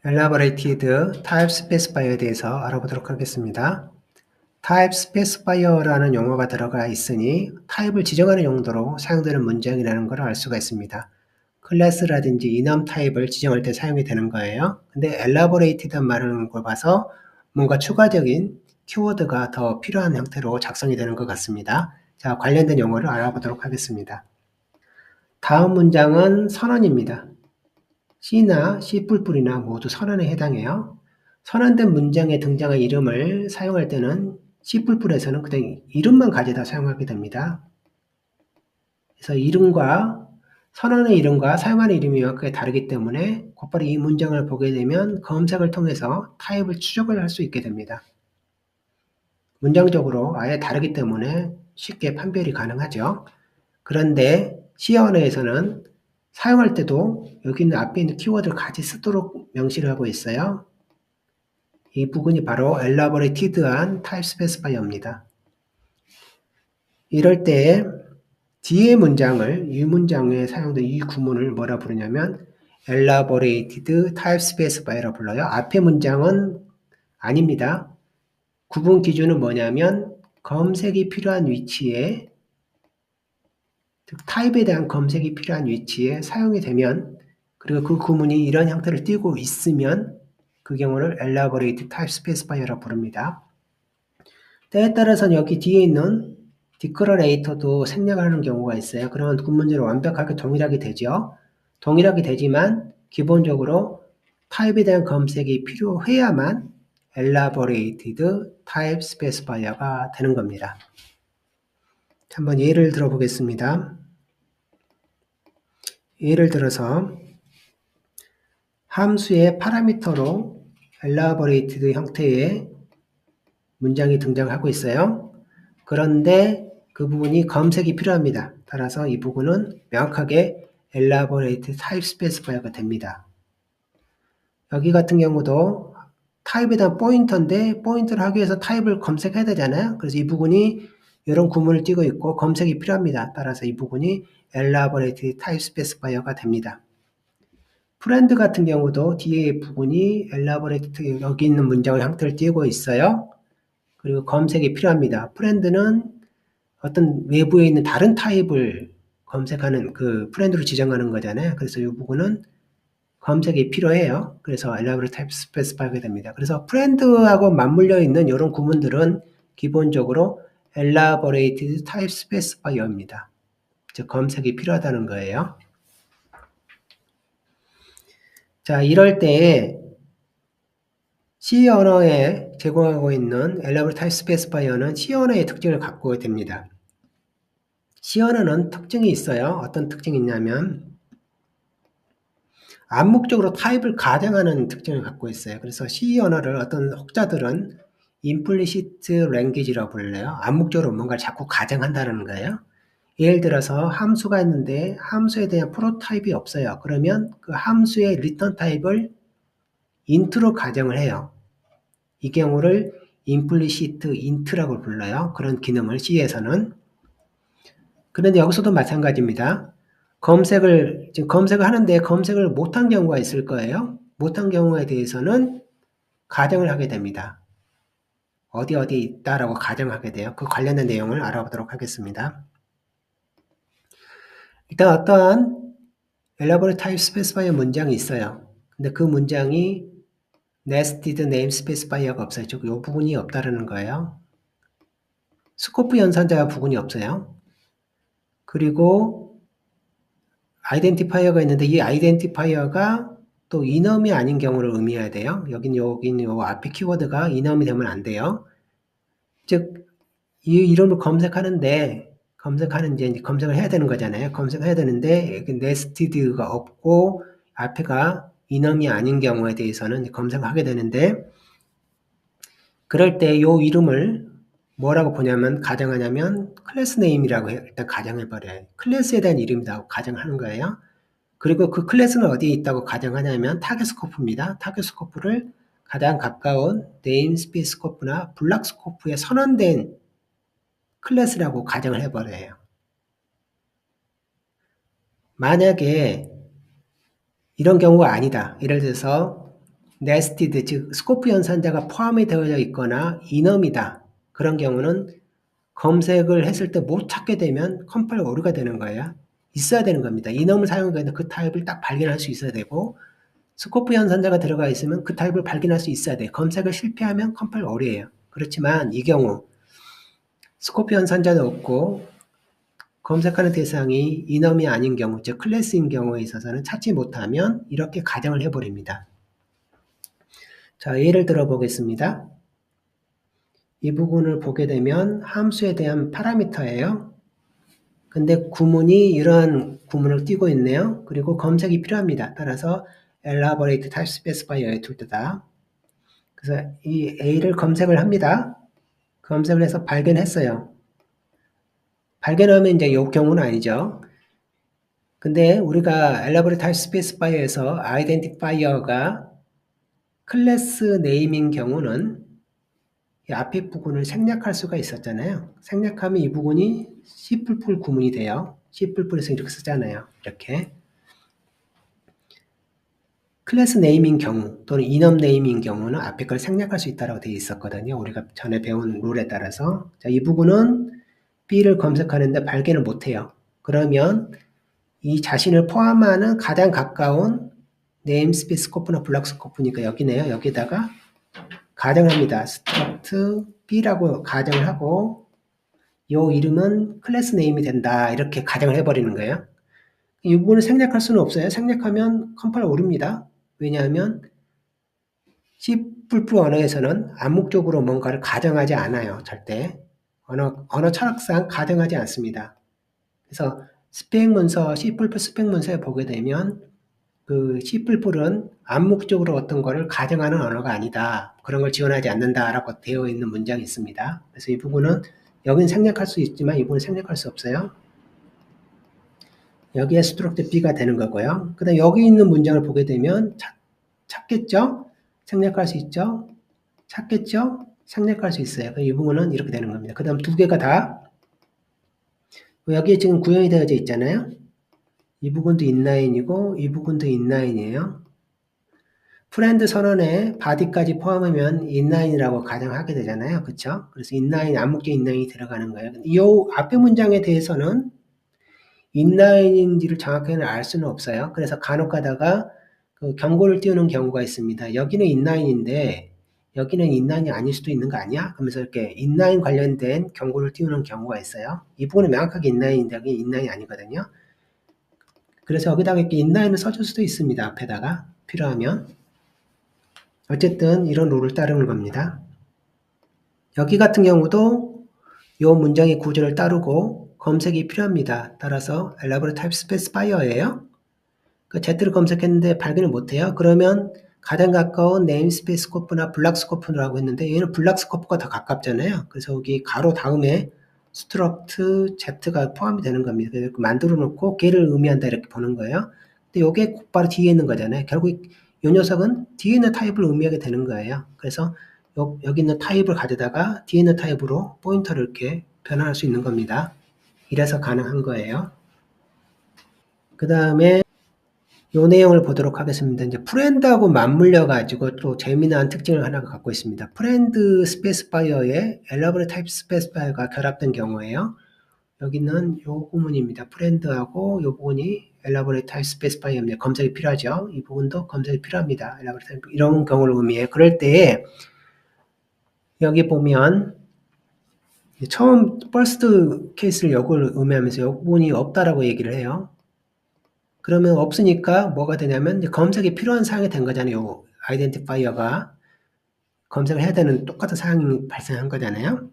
Elaborated Type Specifier에 대해서 알아보도록 하겠습니다. Type Specifier라는 용어가 들어가 있으니 타입을 지정하는 용도로 사용되는 문장이라는 걸 알 수가 있습니다. 클래스라든지 이넘 타입을 지정할 때 사용이 되는 거예요. 근데 Elaborated 말하는 걸 봐서 뭔가 추가적인 키워드가 더 필요한 형태로 작성이 되는 것 같습니다. 자, 관련된 용어를 알아보도록 하겠습니다. 다음 문장은 선언입니다. C나 C++이나 모두 선언에 해당해요. 선언된 문장에 등장한 이름을 사용할 때는 C++에서는 그냥 이름만 가져다 사용하게 됩니다. 그래서 이름과 선언의 이름과 사용하는 이름이 명확하게 다르기 때문에 곧바로 이 문장을 보게 되면 검색을 통해서 타입을 추적을 할 수 있게 됩니다. 문장적으로 아예 다르기 때문에 쉽게 판별이 가능하죠. 그런데 C 언어에서는 사용할 때도 여기 있는 앞에 있는 키워드를 같이 쓰도록 명시를 하고 있어요. 이 부분이 바로 Elaborated한 Type Specifier입니다. 이럴 때 뒤에 문장을 이 문장에 사용된 이 구문을 뭐라 부르냐면 Elaborated Type Specifier라고 불러요. 앞에 문장은 아닙니다. 구분 기준은 뭐냐면 검색이 필요한 위치에 즉 타입에 대한 검색이 필요한 위치에 사용이 되면 그리고 그 구문이 이런 형태를 띠고 있으면 그 경우를 Elaborated Type Specifier라고 부릅니다. 때에 따라서는 여기 뒤에 있는 Declarator도 생략을 하는 경우가 있어요. 그러면 구문제로 완벽하게 동일하게 되죠. 동일하게 되지만 기본적으로 타입에 대한 검색이 필요해야만 Elaborated Type Specifier가 되는 겁니다. 한번 예를 들어 보겠습니다. 예를 들어서 함수의 파라미터로 Elaborated 형태의 문장이 등장하고 있어요. 그런데 그 부분이 검색이 필요합니다. 따라서 이 부분은 명확하게 Elaborated Type Specifier가 됩니다. 여기 같은 경우도 타입에 대한 포인터인데 포인터를 하기 위해서 타입을 검색해야 되잖아요. 그래서 이 부분이 이런 구문을 띄고 있고 검색이 필요합니다. 따라서 이 부분이 Elaborated Type Specifier가 됩니다. 프렌드 같은 경우도 뒤에 부분이 Elaborated 여기 있는 문장의 형태를 띄고 있어요. 그리고 검색이 필요합니다. 프렌드는 어떤 외부에 있는 다른 타입을 검색하는 그 프렌드로 지정하는 거잖아요. 그래서 이 부분은 검색이 필요해요. 그래서 Elaborate Type Specify가 됩니다. 그래서 프렌드하고 맞물려 있는 이런 구문들은 기본적으로 Elaborated Type Specifier입니다. 즉 검색이 필요하다는 거예요. 자, 이럴 때 C 언어에 제공하고 있는 Elaborate Type Specifier는 C 언어의 특징을 갖고 됩니다. C 언어는 특징이 있어요. 어떤 특징이 있냐면 암묵적으로 타입을 가정하는 특징을 갖고 있어요. 그래서 C 언어를 어떤 혹자들은 implicit language라고 불러요. 암묵적으로 뭔가를 자꾸 가정한다는 거예요. 예를 들어서 함수가 있는데 함수에 대한 프로타입이 없어요. 그러면 그 함수의 리턴 타입을 int로 가정을 해요. 이 경우를 implicit int라고 불러요. 그런 기능을 C에서는. 그런데 여기서도 마찬가지입니다. 지금 검색을 하는데 검색을 못한 경우가 있을 거예요. 못한 경우에 대해서는 가정을 하게 됩니다. 어디 있다라고 가정하게 돼요. 그 관련된 내용을 알아보도록 하겠습니다. 일단 어떠한 Elaborate Type Specifier 문장이 있어요. 근데 그 문장이 Nested Name Specifier가 없어요. 즉, 이 부분이 없다라는 거예요. 스코프 연산자 부분이 없어요. 그리고 아이덴티파이어가 있는데 이 아이덴티파이어가 또 이넘이 아닌 경우를 의미해야 돼요. 여긴 요 앞에 키워드가 이넘이 되면 안 돼요. 즉, 이 이름을 검색하는데 이제 검색을 해야 되는 거잖아요. 검색을 해야 되는데 여기 네스티드가 없고 앞에가 이넘이 아닌 경우에 대해서는 검색을 하게 되는데 그럴 때 요 이름을 뭐라고 보냐면 가정하냐면 클래스 네임이라고 일단 가정해버려요. 클래스에 대한 이름이라고 가정하는 거예요. 그리고 그 클래스는 어디에 있다고 가정하냐면 타겟 스코프입니다. 타겟 스코프를 가장 가까운 네임스페이스 스코프나 블락 스코프에 선언된 클래스라고 가정을 해버려요. 만약에 이런 경우가 아니다. 예를 들어서 nested, 즉 스코프 연산자가 포함이 되어져 있거나 이넘이다. 그런 경우는 검색을 했을 때 못 찾게 되면 컴파일 오류가 되는 거예요. 있어야 되는 겁니다. 이넘을 사용하면 그 타입을 딱 발견할 수 있어야 되고, 스코프 연산자가 들어가 있으면 그 타입을 발견할 수 있어야 돼요. 검색을 실패하면 컴파일 오류예요. 그렇지만 이 경우 스코프 연산자도 없고 검색하는 대상이 이넘이 아닌 경우, 즉 클래스인 경우에 있어서는 찾지 못하면 이렇게 가정을 해버립니다. 자, 예를 들어 보겠습니다. 이 부분을 보게 되면 함수에 대한 파라미터예요. 근데 구문이 이러한 구문을 띄고 있네요. 그리고 검색이 필요합니다. 따라서 elaborate type specifier에 둘 때다. 그래서 이 A를 검색을 합니다. 검색을 해서 발견했어요. 발견하면 이제 이 경우는 아니죠. 근데 우리가 elaborate type specifier에서 identifier가 클래스 네임인 경우는 이 앞에 부분을 생략할 수가 있었잖아요. 생략하면 이 부분이 C++ 구문이 돼요. C++에서 이렇게 쓰잖아요. 이렇게. 클래스 네임인 경우 또는 이넘 네임인 경우는 앞에 걸 생략할 수 있다고 되어 있었거든요. 우리가 전에 배운 룰에 따라서. 자, 이 부분은 B를 검색하는데 발견을 못해요. 그러면 이 자신을 포함하는 가장 가까운 네임스페이스 스코프나 블락 스코프니까 여기네요. 여기다가 가정합니다. struct B라고 가정을 하고 이 이름은 클래스 네임이 된다. 이렇게 가정을 해버리는 거예요. 이 부분을 생략할 수는 없어요. 생략하면 컴파일 오릅니다. 왜냐하면 C++ 언어에서는 암묵적으로 뭔가를 가정하지 않아요. 절대. 언어 철학상 가정하지 않습니다. 그래서 스펙 문서, C++ 스펙 문서에 보게 되면 그 C++은 암묵적으로 어떤 거를 가정하는 언어가 아니다. 그런 걸 지원하지 않는다라고 되어 있는 문장이 있습니다. 그래서 이 부분은 여기는 생략할 수 있지만 이 부분은 생략할 수 없어요. 여기에 struct B가 되는 거고요. 그 다음 여기 있는 문장을 보게 되면 찾겠죠? 생략할 수 있죠? 찾겠죠? 생략할 수 있어요. 이 부분은 이렇게 되는 겁니다. 그 다음 두 개가 다 여기에 지금 구현이 되어져 있잖아요. 이 부분도 인라인이고 이 부분도 인라인이에요. 프렌드 선언에 바디까지 포함하면 인라인이라고 가정하게 되잖아요. 그쵸? 그래서 인라인, 암묵적 인라인이 들어가는 거예요. 이 앞에 문장에 대해서는 인라인인지를 정확하게는 알 수는 없어요. 그래서 간혹 가다가 그 경고를 띄우는 경우가 있습니다. 여기는 인라인인데 여기는 인라인이 아닐 수도 있는 거 아니야? 그러면서 이렇게 인라인 관련된 경고를 띄우는 경우가 있어요. 이 부분은 명확하게 인라인인데 여기 인라인이 아니거든요. 그래서 여기다가 이렇게 인라인을 써줄 수도 있습니다. 앞에다가 필요하면. 어쨌든 이런 룰을 따르는 겁니다. 여기 같은 경우도 이 문장의 구조를 따르고 검색이 필요합니다. 따라서 elaborate type specifier예요. 그 Z를 검색했는데 발견을 못해요. 그러면 가장 가까운 네임스페이스 스코프나 블락 스코프라고 했는데 얘는 블락 스코프가 더 가깝잖아요. 그래서 여기 가로 다음에 struct Z가 포함이 되는 겁니다. 이렇게 만들어 놓고 걔를 의미한다 이렇게 보는 거예요. 근데 이게 곧바로 뒤에 있는 거잖아요. 결국 이 녀석은 뒤에 있는 타입을 의미하게 되는 거예요. 그래서 여기 있는 타입을 가져다가 뒤에 있는 타입으로 포인터를 이렇게 변환할 수 있는 겁니다. 이래서 가능한 거예요. 그 다음에 요 내용을 보도록 하겠습니다. 이제 프렌드하고 맞물려 가지고 또 재미난 특징을 하나 갖고 있습니다. 프렌드 스페시파이어에 elaborate type specifier가 결합된 경우에요. 여기는 요 부분입니다. 프렌드하고 요 부분이 elaborate type specifier입니다. 검색이 필요하죠. 이 부분도 검색이 필요합니다. elaborate type 이런 경우를 의미해요. 그럴 때 여기 보면 처음 first 케이스를 요걸 의미하면서 요 부분이 없다라고 얘기를 해요. 그러면 없으니까 뭐가 되냐면 검색이 필요한 사항이 된 거잖아요. 아이덴티파이어가 검색을 해야 되는 똑같은 사항이 발생한 거잖아요.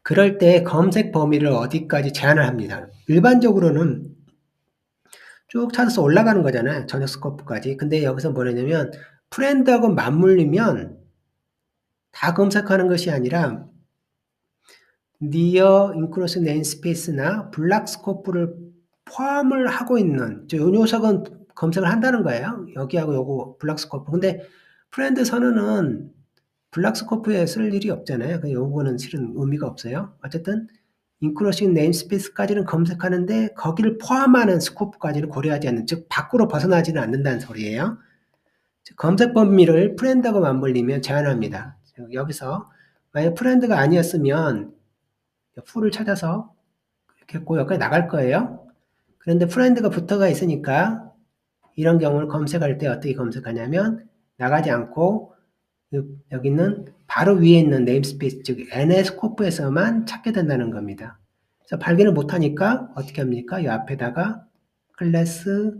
그럴 때 검색 범위를 어디까지 제한을 합니다. 일반적으로는 쭉 찾아서 올라가는 거잖아요. 전역 스코프까지. 근데 여기서 뭐냐면 프렌드하고 맞물리면 다 검색하는 것이 아니라 near inclusive namespace나 블락 스코프를 포함을 하고 있는 이 녀석은 검색을 한다는 거예요. 여기하고 요거 블락 스코프. 근데 프렌드 선언은 블락 스코프에 쓸 일이 없잖아요. 요거는 실은 의미가 없어요. 어쨌든 inclusive namespace까지는 검색하는데 거기를 포함하는 스코프까지는 고려하지 않는 즉 밖으로 벗어나지는 않는다는 소리예요. 검색 범위를 프렌드하고 맞물리면 제한합니다. 여기서 만약 프렌드가 아니었으면 풀을 찾아서 이렇게 했고 여기까지 나갈 거예요. 그런데 프렌드가 붙어가 있으니까 이런 경우를 검색할 때 어떻게 검색하냐면 나가지 않고 여기는 바로 위에 있는 네임스페이스 즉 NS코프에서만 찾게 된다는 겁니다. 그래서 발견을 못하니까 어떻게 합니까? 이 앞에다가 클래스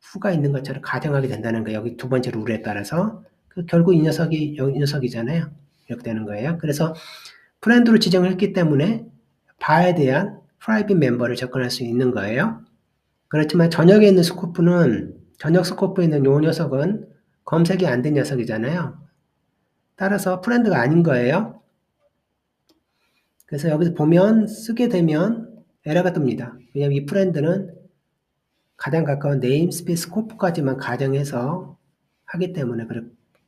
후가 있는 것처럼 가정하게 된다는 거예요. 여기 두 번째 룰에 따라서. 결국 이 녀석이잖아요. 이렇게 되는 거예요. 그래서 프렌드로 지정을 했기 때문에 바에 대한 프라이빗 멤버를 접근할 수 있는 거예요. 그렇지만 저녁에 있는 스코프는 저녁 스코프에 있는 이 녀석은 검색이 안 된 녀석이잖아요. 따라서 프렌드가 아닌 거예요. 그래서 여기서 보면 쓰게 되면 에러가 뜹니다. 왜냐하면 이 프렌드는 가장 가까운 네임스페이스 스코프까지만 가정해서 하기 때문에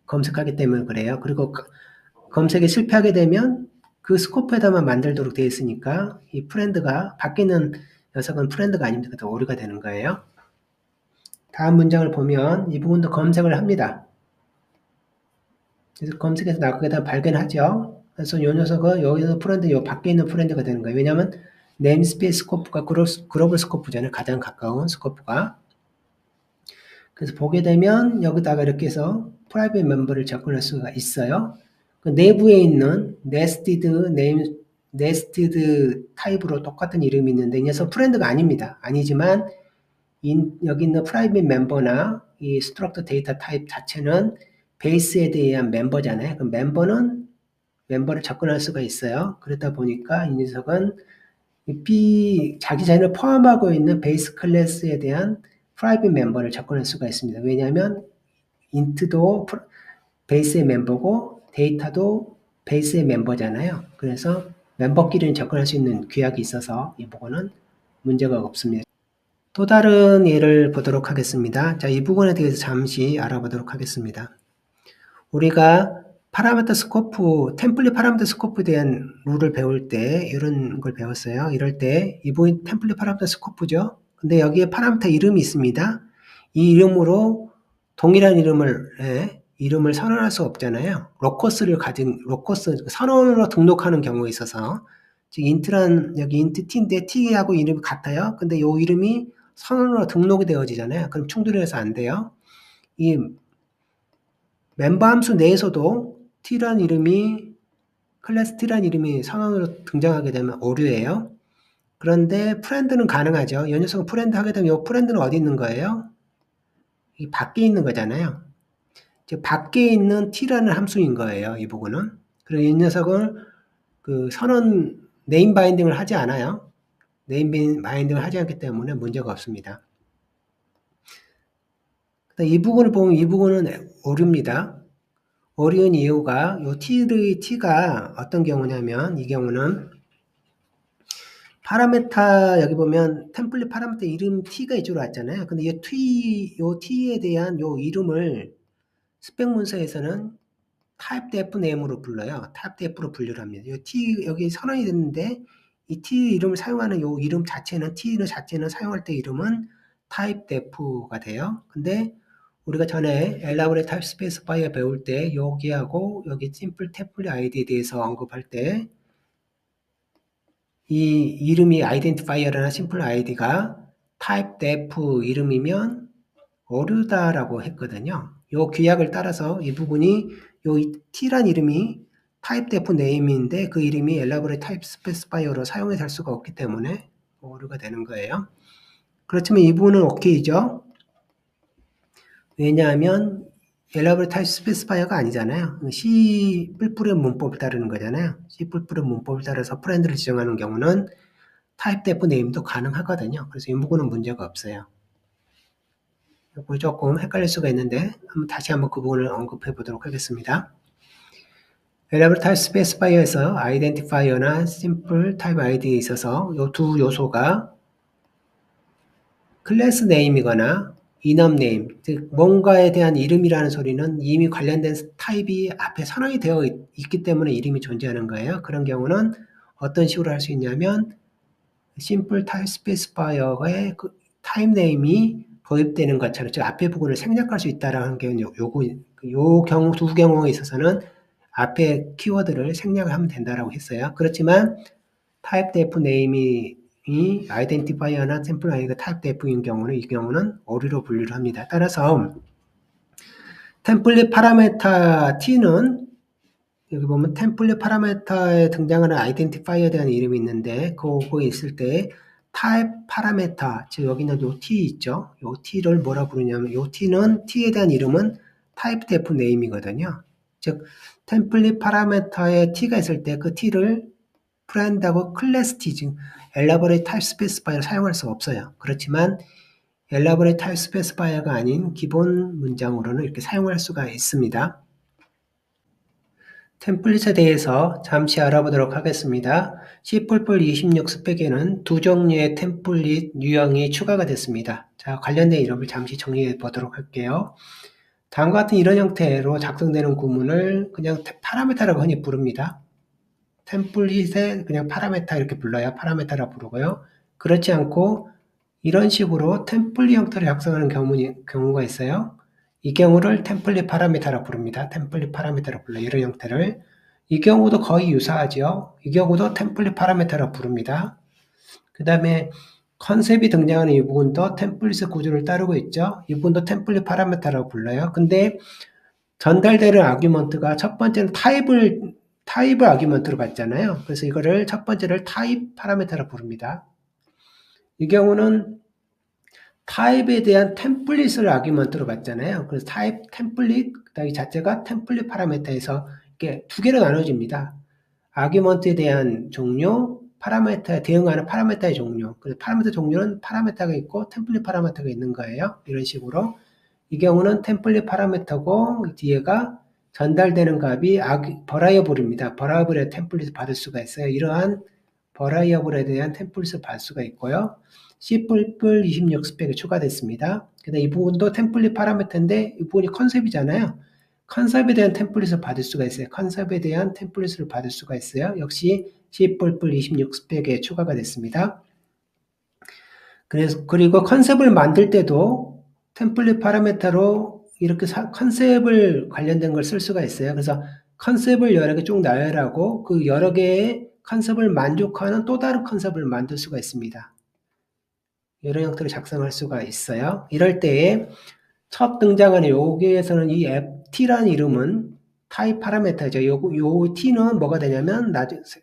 검색하기 때문에 그래요. 그리고 검색에 실패하게 되면 그 스코프에다만 만들도록 되어 있으니까 이 프렌드가 바뀌는 녀석은 프렌드가 아닙니다. 더 오류가 되는 거예요. 다음 문장을 보면 이 부분도 검색을 합니다. 그래서 검색해서 나가게 되면 발견하죠. 그래서 이 녀석은 여기서 프렌드, 요 밖에 있는 프렌드가 되는 거예요. 왜냐하면 네임스페이스 스코프가 글로벌 스코프잖아요. 가장 가까운 스코프가. 그래서 보게 되면 여기다가 이렇게 해서 프라이빗 멤버를 접근할 수가 있어요. 그 내부에 있는 네스티드 타입으로 똑같은 이름이 있는데 이 녀석 프렌드가 아닙니다. 아니지만 여기 있는 프라이빗 멤버나 이 스트럭처 데이터 타입 자체는 베이스에 대한 멤버잖아요. 그럼 멤버를 접근할 수가 있어요. 그러다 보니까 이 녀석은 자기 자신을 포함하고 있는 베이스 클래스에 대한 프라이빗 멤버를 접근할 수가 있습니다. 왜냐하면 인트도 베이스의 멤버고 데이터도 베이스의 멤버잖아요. 그래서 멤버끼리는 접근할 수 있는 규약이 있어서 이 부분은 문제가 없습니다. 또 다른 예를 보도록 하겠습니다. 자, 이 부분에 대해서 잠시 알아보도록 하겠습니다. 우리가 파라미터 스코프, 템플릿 파라미터 스코프에 대한 룰을 배울 때 이런 걸 배웠어요. 이럴 때 이 부분 템플릿 파라미터 스코프죠. 근데 여기에 파라미터 이름이 있습니다. 이 이름으로 동일한 이름을 선언할 수 없잖아요. 로커스 선언으로 등록하는 경우에 있어서 즉 인트란 여기 인트 t인데 t하고 이름이 같아요. 근데 이 이름이 선언으로 등록이 되어지잖아요. 그럼 충돌해서 안 돼요. 이 멤버 함수 내에서도 t란 이름이 클래스 t란 이름이 선언으로 등장하게 되면 오류예요. 그런데 프렌드는 가능하죠. 이 녀석은 프렌드 하게 되면 이 프렌드는 어디 있는 거예요? 이 밖에 있는 거잖아요. 즉 밖에 있는 t라는 함수인 거예요. 이 부분은. 그리고 이 녀석을 선언 네임 바인딩을 하지 않아요. 네임 바인딩을 하지 않기 때문에 문제가 없습니다. 이 부분을 보면 이 부분은 오류입니다. 오류인 이유가 이 t가 어떤 경우냐면 이 경우는 파라메타 여기 보면 템플릿 파라메타 이름 t가 이쪽으로 왔잖아요. 근데 이 t에 대한 이 이름을 스펙 문서에서는 typedef name으로 불러요. typedef로 분류를 합니다. 이 t 여기 선언이 됐는데 이 t 이름을 사용하는 이 이름 자체는 t 자체는 사용할 때 이름은 typedef가 돼요. 근데 우리가 전에 elaborate type specifier 배울 때 여기하고 여기 simple template id에 대해서 언급할 때 이 이름이 identifier나 simple id가 typedef 이름이면 오류다라고 했거든요. 요 규약을 따라서 이 부분이 요 t란 이름이 typedef name인데 그 이름이 elaborate type specifier로 사용이 될 수가 없기 때문에 오류가 되는 거예요. 그렇지만 이 부분은 오케이죠. 왜냐하면 elaborate type specifier가 아니잖아요. C 뿔뿔의 문법을 따르는 거잖아요. C 뿔뿔의 문법을 따라서 프렌드를 지정하는 경우는 typedef name도 가능하거든요. 그래서 이 부분은 문제가 없어요. 조금 헷갈릴 수가 있는데 다시 한번 그 부분을 언급해 보도록 하겠습니다. Elaborate Type Specifier에서 Identifier나 Simple Type ID에 있어서 이 두 요소가 클래스 네임이거나 enum name, 즉 뭔가에 대한 이름이라는 소리는 이미 관련된 타입이 앞에 선언이 되어 있기 때문에 이름이 존재하는 거예요. 그런 경우는 어떤 식으로 할 수 있냐면 Simple Type Specifier의 그 타입 네임이 도입되는 것처럼 즉 앞에 부분을 생략할 수 있다라는 게 요 경우 두 경우에 있어서는 앞에 키워드를 생략을 하면 된다라고 했어요. 그렇지만 typedef name이 identifier나 샘플 i가 typedef인 경우는 이 경우는 오류로 분류를 합니다. 따라서 템플릿 파라메타 t는 여기 보면 템플릿 파라메타에 등장하는 아이덴티파이어에 대한 이름이 있는데 그거 있을 때 type 파라메타 즉 여기는 요 t 있죠. 요 t를 뭐라 부르냐면 요 t는 t에 대한 이름은 typedef name이거든요. 즉 템플릿 파라메타에 t가 있을 때 그 t를 프렌드하고 클래스 t 즉 elaborate type specifier를 사용할 수 없어요. 그렇지만 elaborate type specifier가 아닌 기본 문장으로는 이렇게 사용할 수가 있습니다. 템플릿에 대해서 잠시 알아보도록 하겠습니다. C++26 스펙에는 두 종류의 템플릿 유형이 추가가 됐습니다. 자, 관련된 이름을 잠시 정리해 보도록 할게요. 다음과 같은 이런 형태로 작성되는 구문을 그냥 파라메타라고 흔히 부릅니다. 템플릿에 그냥 파라메타 이렇게 불러요. 파라메타라 부르고요. 그렇지 않고 이런 식으로 템플릿 형태로 작성하는 경우가 있어요. 이 경우를 템플릿 파라메타라 부릅니다. 템플릿 파라메타라 불러요. 이런 형태를. 이 경우도 거의 유사하죠. 이 경우도 템플릿 파라메타라 부릅니다. 그 다음에 컨셉이 등장하는 이 부분도 템플릿의 구조를 따르고 있죠. 이 부분도 템플릿 파라메타라고 불러요. 근데 전달되는 아규먼트가 첫 번째는 타입을 아규먼트로 받잖아요. 그래서 이거를 첫 번째를 타입 파라메타라 부릅니다. 이 경우는 타입에 대한 템플릿을 아규먼트로 받잖아요. 그래서 타입 템플릿, 이 자체가 템플릿 파라메타에서 이렇게 두 개로 나눠집니다. 아규먼트에 대한 종류, 파라메타에 대응하는 파라메타의 종류. 그래서 파라메타 종류는 파라메타가 있고 템플릿 파라메타가 있는 거예요. 이런 식으로. 이 경우는 템플릿 파라메타고 뒤에가 전달되는 값이 버라이어블입니다. 버라이어블의 템플릿을 받을 수가 있어요. 이러한 버라이어블에 대한 템플릿을 받을 수가 있고요. C++26 스펙이 추가됐습니다. 이 부분도 템플릿 파라메터인데 이 부분이 컨셉이잖아요. 컨셉에 대한 템플릿을 받을 수가 있어요. 컨셉에 대한 템플릿을 받을 수가 있어요. 역시 C++26 스펙에 추가가 됐습니다. 그리고 컨셉을 만들 때도 템플릿 파라메터로 이렇게 컨셉을 관련된 걸 쓸 수가 있어요. 그래서 컨셉을 여러 개 쭉 나열하고 그 여러 개의 컨셉을 만족하는 또 다른 컨셉을 만들 수가 있습니다. 여러 형태로 작성할 수가 있어요. 이럴 때에 첫 등장하는 여기에서는 이 t라는 이름은 타입 파라메터죠. 요 t는 뭐가 되냐면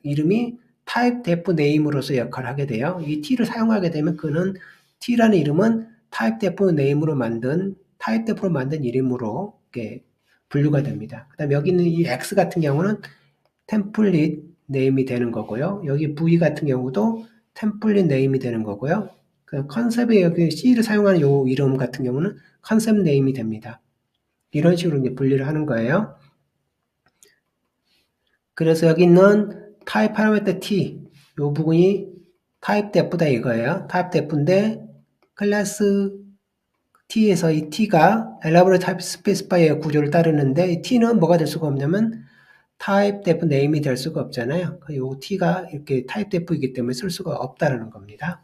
이름이 타입 def name으로서 역할을 하게 돼요. 이 t를 사용하게 되면 그는 t라는 이름은 타입 def name으로 만든 타입 def로 만든 이름으로 이렇게 분류가 됩니다. 그다음 여기 있는 이 x 같은 경우는 템플릿 네임이 되는 거고요. 여기 v 같은 경우도 템플릿 네임이 되는 거고요. 컨셉에 여기 C를 사용하는 이 이름 같은 경우는 컨셉 네임이 됩니다. 이런 식으로 이제 분리를 하는 거예요. 그래서 여기 있는 타입 파라미터 T, 이 부분이 타입 def다 이거예요. 타입 def인데 클래스 T에서 이 T가 elaborate type specifier의 구조를 따르는데 이 T는 뭐가 될 수가 없냐면 타입 def name이 될 수가 없잖아요. 이 T가 이렇게 타입 def이기 때문에 쓸 수가 없다는 겁니다.